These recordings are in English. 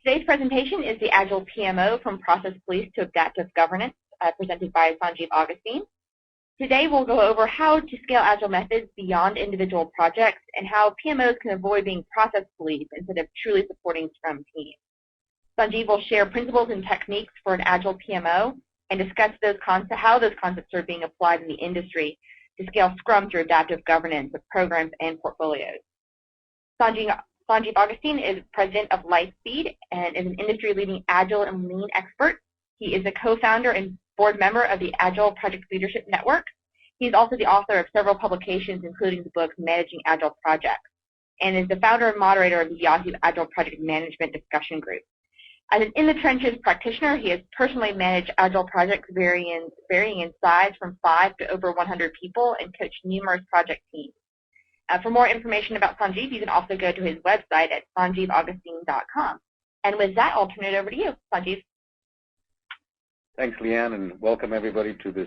Today's presentation is the Agile PMO from Process Police to Adaptive Governance, presented by Sanjeev Augustine. Today we'll go over how to scale Agile methods beyond individual projects and how PMOs can avoid being process police instead of truly supporting Scrum teams. Sanjeev will share principles and techniques for an Agile PMO and discuss how those concepts are being applied in the industry to scale Scrum through adaptive governance of programs and portfolios. Sanjeev Augustine is president of Lightspeed and is an industry-leading Agile and Lean expert. He is a co-founder and board member of the Agile Project Leadership Network. He's also the author of several publications, including the book Managing Agile Projects, and is the founder and moderator of the Yahoo Agile Project Management Discussion Group. As an in-the-trenches practitioner, he has personally managed Agile projects varying in size from 5 to over 100 people and coached numerous project teams. For more information about Sanjeev, you can also go to his website at sanjeevaugustine.com. And with that, I'll turn it over to you, Sanjeev. Thanks, Leanne, and welcome everybody to this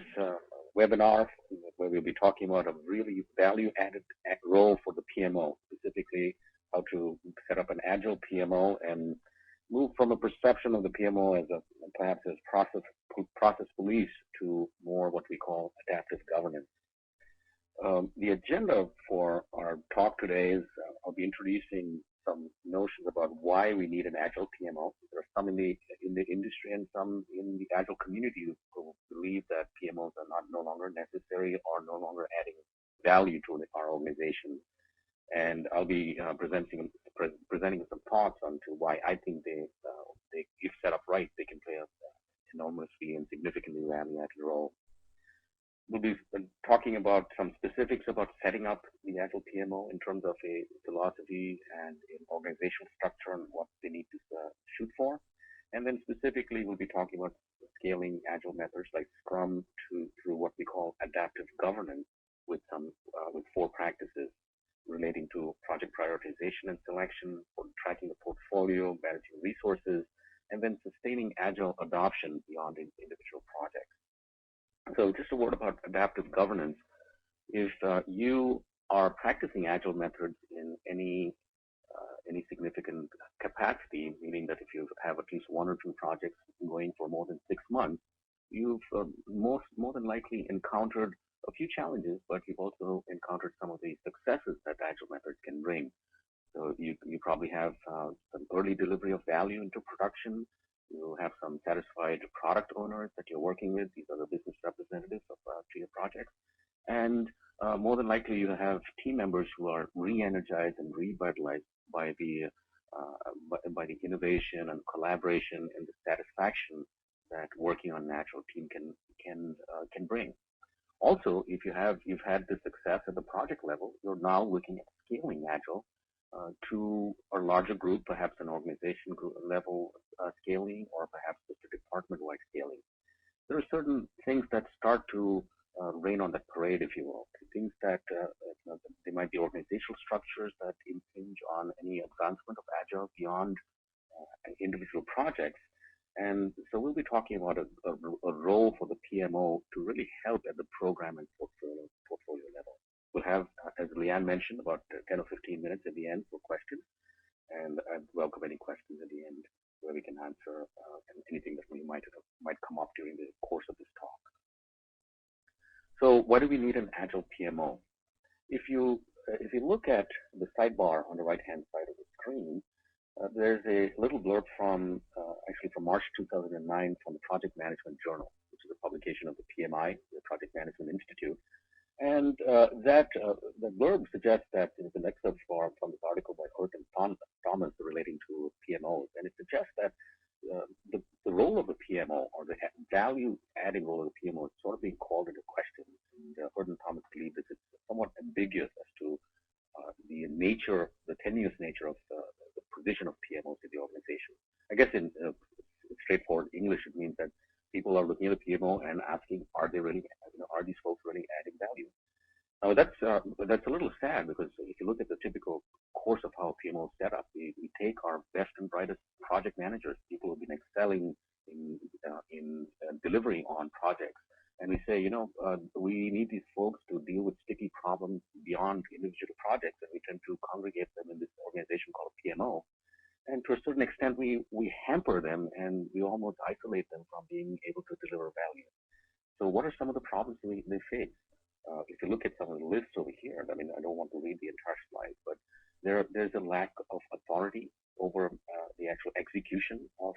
webinar where we'll be talking about a really value-added role for the PMO, specifically how to set up an Agile PMO and move from a perception of the PMO as perhaps as process police to more what we call adaptive governance. The agenda for our talk today is I'll be introducing some notions about why we need an Agile PMO. There are some in the industry and some in the Agile community who believe that PMOs are no longer necessary or no longer adding value to our organization. And I'll be presenting some thoughts onto why I think they, if set up right, they can play an enormously and significantly value-added role. We'll be talking about some specifics about setting up the Agile PMO in terms of a philosophy and an organizational structure and what they need to shoot for. And then specifically, we'll be talking about scaling Agile methods like Scrum through what we call adaptive governance with 4 practices relating to project prioritization and selection, for tracking the portfolio, managing resources, and then sustaining Agile adoption beyond individual projects. So just a word about adaptive governance. If you are practicing Agile methods in any significant capacity, meaning that if you have at least 1 or 2 projects going for more than 6 months, you've more than likely encountered a few challenges, but you've also encountered some of the successes that Agile methods can bring. So you probably have some early delivery of value into production. You have some satisfied product owners that you're working with. These are the business representatives of your projects. And more than likely, you have team members who are re-energized and revitalized by the innovation and collaboration and the satisfaction that working on an Agile team can bring. Also, if you've had the success at the project level, you're now looking at scaling Agile to a larger group, perhaps an organization group level scaling, or perhaps just a department-wide scaling. There are certain things that start to rain on that parade, if you will. Things that they might be organizational structures that impinge on any advancement of Agile beyond individual projects. And so we'll be talking about a role for the PMO to really help at the program and portfolio level. We'll have, as Leanne mentioned, about 10 or 15 minutes at the end for questions. And I'd welcome any questions at the end where we can answer anything that we might come up during the course of this talk. So why do we need an Agile PMO? If you look at the sidebar on the right-hand side of the screen, there's a little blurb from March 2009 from the Project Management Journal, which is a publication of the PMI, the Project Management Institute. And the blurb suggests that it's an excerpt from this article by Hurt and Thomas relating to PMOs. And it suggests that the role of the PMO, or the value-adding role of the PMO, is sort of being called into question. And Hurt and Thomas believe that it's somewhat ambiguous as to the tenuous nature of the provision of PMOs to the organization. I guess in straightforward English, it means that people are looking at the PMO and asking, are these folks really adding value? Now that's a little sad, because if you look at the typical course of how PMO is set up, we take our best and brightest project managers, people who've been excelling in delivering on projects, and we say, we need these folks to deal with sticky problems beyond individual projects, and we tend to congregate them in this organization called PMO. and to a certain extent, we hamper them and we almost isolate them from being able to deliver value. So what are some of the problems they face? If you look at some of the lists over here, I mean, I don't want to read the entire slide, but there's a lack of authority over the actual execution of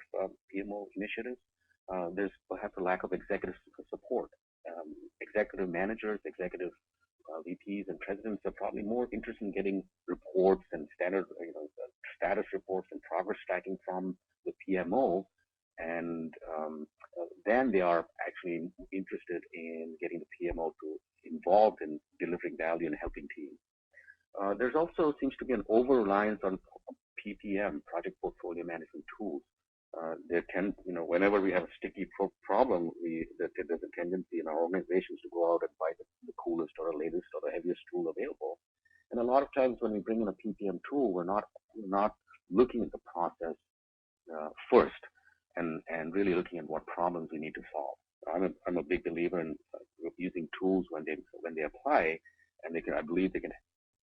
PMO initiatives. There's perhaps a lack of executive support. Executive managers, executive VPs and presidents are probably more interested in getting reports and standard, status reports and progress tracking from the PMO, and then they are actually interested in getting the PMO involved in delivering value and helping teams. There's also seems to be an over-reliance on PPM, project portfolio management tools. Whenever we have a sticky problem, there's a tendency in our organizations to go out and buy the coolest or the latest or the heaviest tool available. And a lot of times when we bring in a PPM tool, we're not looking at the process first and really looking at what problems we need to solve. I'm a big believer in using tools when they apply, and I believe they can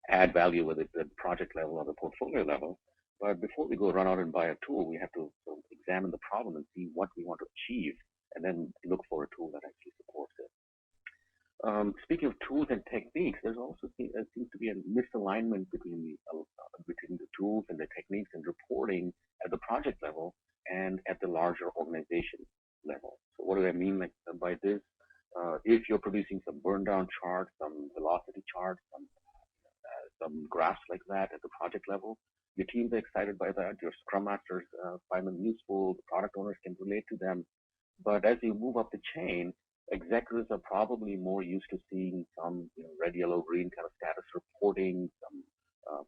add value whether it's at the project level or the portfolio level. But before we go run out and buy a tool, we have to examine the problem and see what we want to achieve, and then look for a tool that actually supports it. Speaking of tools and techniques, there seems to be a misalignment between the tools and the techniques and reporting at the project level and at the larger organization level. So what do I mean by this? If you're producing some burn down charts, some velocity charts, some graphs like that at the project level, your teams are excited by that. Your scrum masters find them useful. The product owners can relate to them. But as you move up the chain, executives are probably more used to seeing some red, yellow, green kind of status reporting, some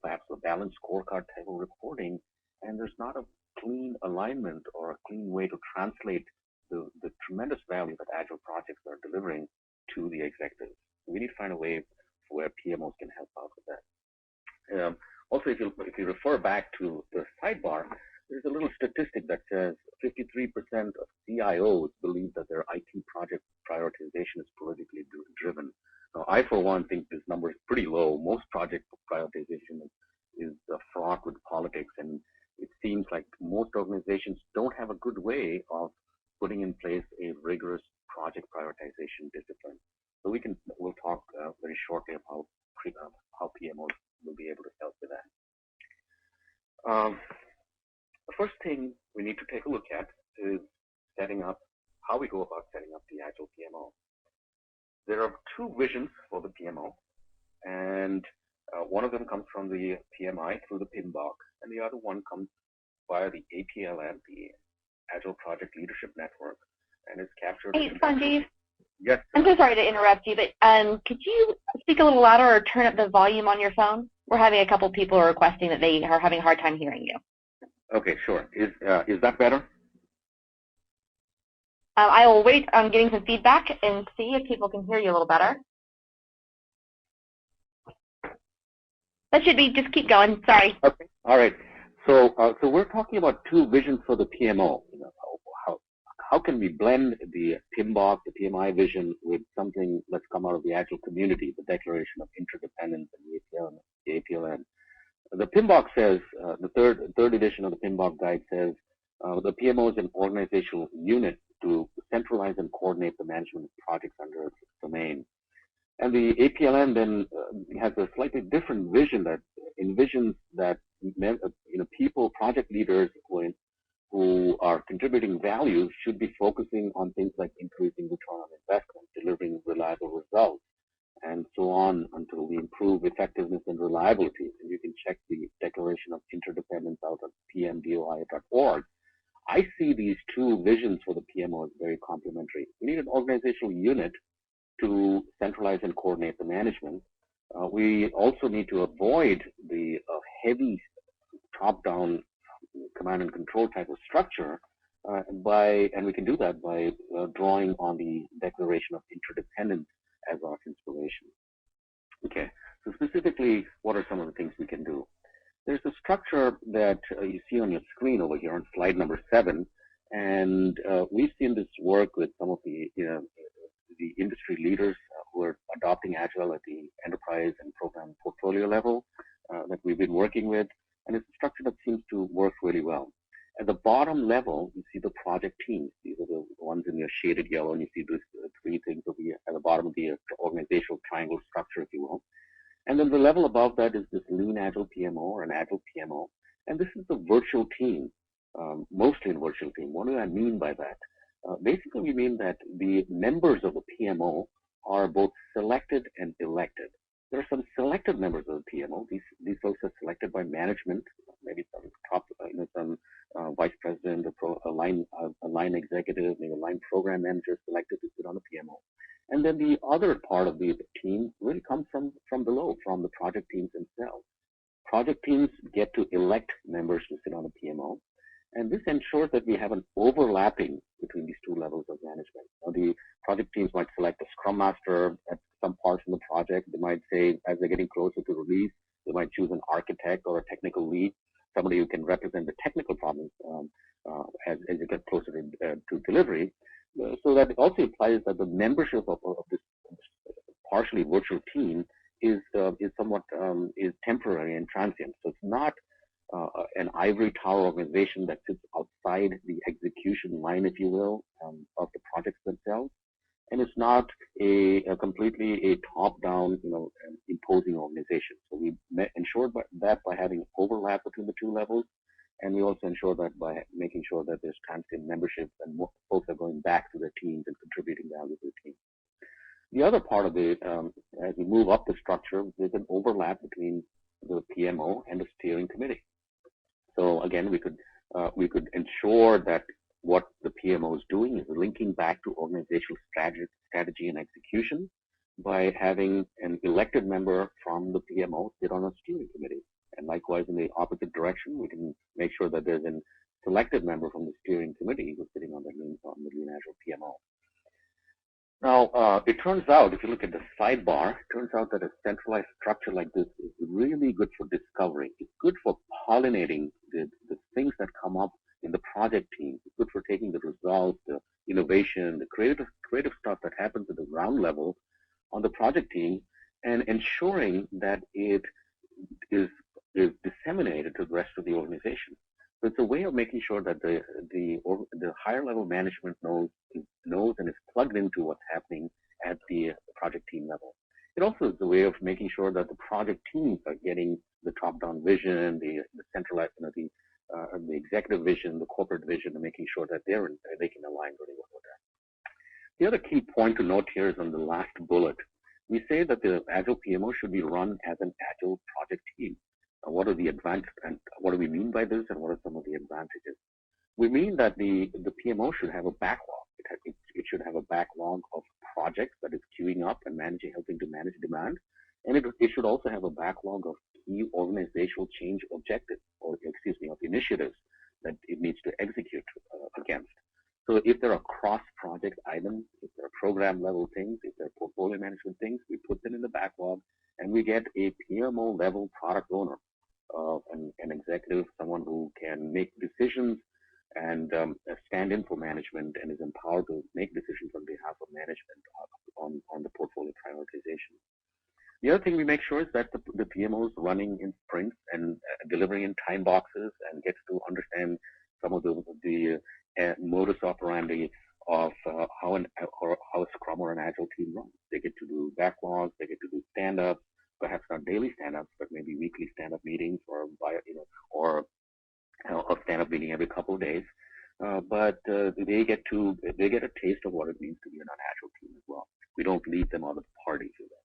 perhaps a balanced scorecard type of reporting, and there's not a clean alignment or a clean way to translate the tremendous value that Agile projects are delivering to the executives. We need to find a way where PMOs can help out with that. Also, if you refer back to the sidebar, there's a little statistic that says 53% of CIOs believe that their IT project prioritization is politically driven. Now, I, for one, think this number is pretty low. Most project prioritization is fraught with politics, and it seems like most organizations don't have a good way of putting in place a rigorous project prioritization discipline. So we'll talk very shortly about how PMOs will be able to help with that. The first thing we need to take a look at is how we go about setting up the Agile PMO. There are two visions for the PMO, and one of them comes from the PMI through the PIN box, and the other one comes via the APLN, the Agile Project Leadership Network, and is captured. Hey, Sanjeev. Yes. I'm so sorry to interrupt you, but could you speak a little louder or turn up the volume on your phone? We're having a couple people requesting that they are having a hard time hearing you. Okay, sure. Is that better? I will wait on getting some feedback and see if people can hear you a little better. That should be, just keep going, sorry. Okay, all right. So we're talking about two visions for the PMO. How can we blend the PMBOK, the PMI vision with something that's come out of the Agile community, the Declaration of Interdependence and the APLN? The PMBOK says, the third edition of the PMBOK guide says, the PMO is an organizational unit to centralize and coordinate the management of projects under its domain. And the APLN then has a slightly different vision that envisions that people, project leaders who are contributing value should be focusing on things like increasing return on investment, delivering reliable results, and so on until we improve effectiveness and reliability. And you can check the Declaration of Interdependence out at pmdoi.org. I see these two visions for the PMO as very complementary. We need an organizational unit to centralize and coordinate the management. We also need to avoid the heavy top-down command and control type of structure, and we can do that by drawing on the Declaration of Interdependence as our inspiration. Okay, so specifically, what are some of the things we can do? There's a structure that you see on your screen over here on slide number 7, and we've seen this work with some of the industry leaders who are adopting Agile at the enterprise and program portfolio level that we've been working with. and it's a structure that seems to work really well. At the bottom level, you see the project teams. These are the ones in your shaded yellow, and you see these three things at the bottom of the organizational triangle structure, if you will. And then the level above that is this lean Agile PMO or an Agile PMO. And this is the virtual team, mostly in virtual team. What do I mean by that? Basically, we mean that the members of the PMO are both selected and elected. There are some selected members of the PMO. These folks are selected by management, maybe some top, some vice president, a line executive, maybe a line program manager selected to sit on the PMO. And then the other part of the team really comes from below, from the project teams themselves. Project teams get to elect members to sit on the PMO. And this ensures that we have an overlapping between these two levels of management. Now, the project teams might select a scrum master at some parts of the project. They might say, as they're getting closer to release, they might choose an architect or a technical lead, somebody who can represent the technical problems as you get closer to delivery. So that also implies that the membership of this partially virtual team is somewhat is temporary and transient. So it's not an ivory tower organization that sits outside the execution line, if you will, of the projects themselves, and it's not a completely a top-down, imposing organization. So we ensure that by having overlap between the two levels, and we also ensure that by making sure that there's transient membership and more folks are going back to their teams and contributing value to the team. The other part of it, as we move up the structure, there's an overlap between the PMO and the steering committee. So again, we could ensure that what the PMO is doing is linking back to organizational strategy and execution by having an elected member from the PMO sit on a steering committee. And likewise, in the opposite direction, we can make sure that there's a selected member from the steering committee who's sitting on the Lean Agile PMO. Now, it turns out, if you look at the sidebar, it turns out that a centralized structure like this is really good for discovery. It's good for pollinating the things that come up in the project team. It's good for taking the results, the innovation, the creative stuff that happens at the ground level on the project team and ensuring that it is disseminated to the rest of the organization. So it's a way of making sure that the higher level management knows and is plugged into what's happening at the project team level. It also is a way of making sure that the project teams are getting the top-down vision, the centralized, the executive vision, the corporate vision, and making sure that they can align really well with that. The other key point to note here is on the last bullet. We say that the Agile PMO should be run as an Agile project team. What are the advantages, and what do we mean by this, and what are some of the advantages? We mean that the PMO should have a backlog. It should have a backlog of projects that is queuing up and helping to manage demand. And it should also have a backlog of key organizational change objectives, of initiatives that it needs to execute against. So if there are cross-project items, if there are program-level things, if there are portfolio management things, we put them in the backlog, and we get a PMO-level product owner, an executive, someone who can make decisions and stand in for management and is empowered to make decisions on behalf of management on the portfolio prioritization. The other thing we make sure is that the PMO is running in sprints and delivering in time boxes and gets to understand some of the modus operandi of how a Scrum or an Agile team runs. They get to do backlogs, they get to do stand-ups, perhaps not daily stand-ups, but maybe weekly stand-up meetings or a stand-up meeting every couple of days. But they get a taste of what it means to be an Agile team as well. We don't leave them out of the party for that.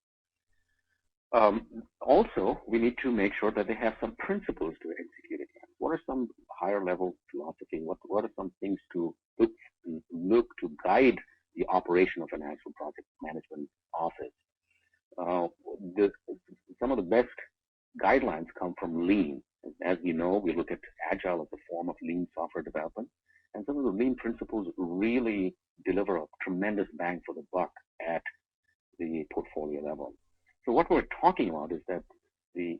Also, we need to make sure that they have some principles to execute it. What are some higher level philosophy? What are some things to look to guide the operation of an Agile project management office? Some of the best guidelines come from Lean. As you know, we look at Agile as a form of Lean software development, and some of the Lean principles really deliver a tremendous bang for the buck at the portfolio level. So what we're talking about is that the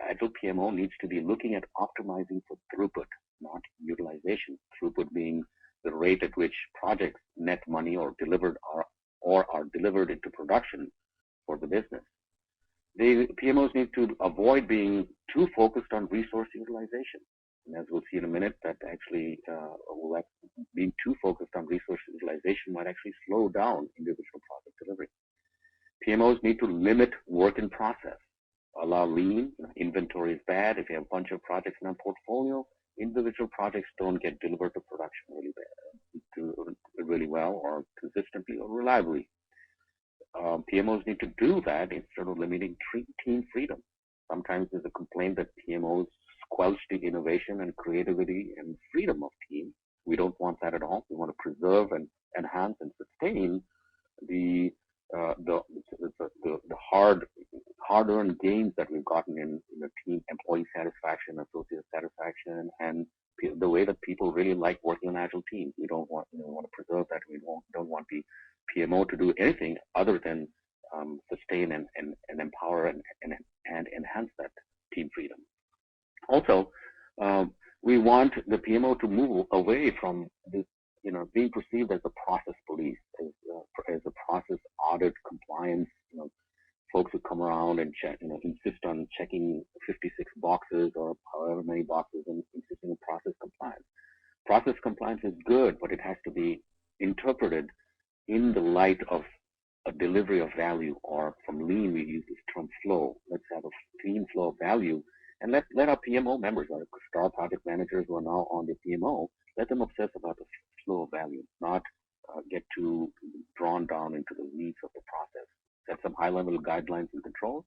Agile PMO needs to be looking at optimizing for throughput, not utilization. Throughput being the rate at which projects net money or are delivered into production for the business. PMOs need to avoid being too focused on resource utilization. And as we'll see in a minute, that actually being too focused on resource utilization might actually slow down individual project delivery. PMOs need to limit work in process, allow lean. Inventory is bad. If you have a bunch of projects in a portfolio, individual projects don't get delivered to production really well or consistently or reliably. PMOs need to do that instead of limiting team freedom. Sometimes there's a complaint that PMOs squelch the innovation and creativity and freedom of teams. We don't want that at all. We want to preserve and enhance and sustain the hard-earned gains that we've gotten in the team employee satisfaction, associate satisfaction, and the way that people really like working on Agile teams. We don't want, we want to preserve that. We don't want the PMO to do anything other than sustain and empower and enhance that team freedom. Also, we want the PMO to move away from this, being perceived as a process police, as a process audit compliance, folks who come around and check, insist on checking 56 boxes or however many boxes and insisting on process compliance. Process compliance is good, but it has to be interpreted in the light of a delivery of value, or from lean, we use this term flow. Let's have a clean flow of value, and let our PMO members, our star project managers who are now on the PMO, let them obsess about the flow of value, not get too drawn down into the weeds of the process. Set some high-level guidelines and controls,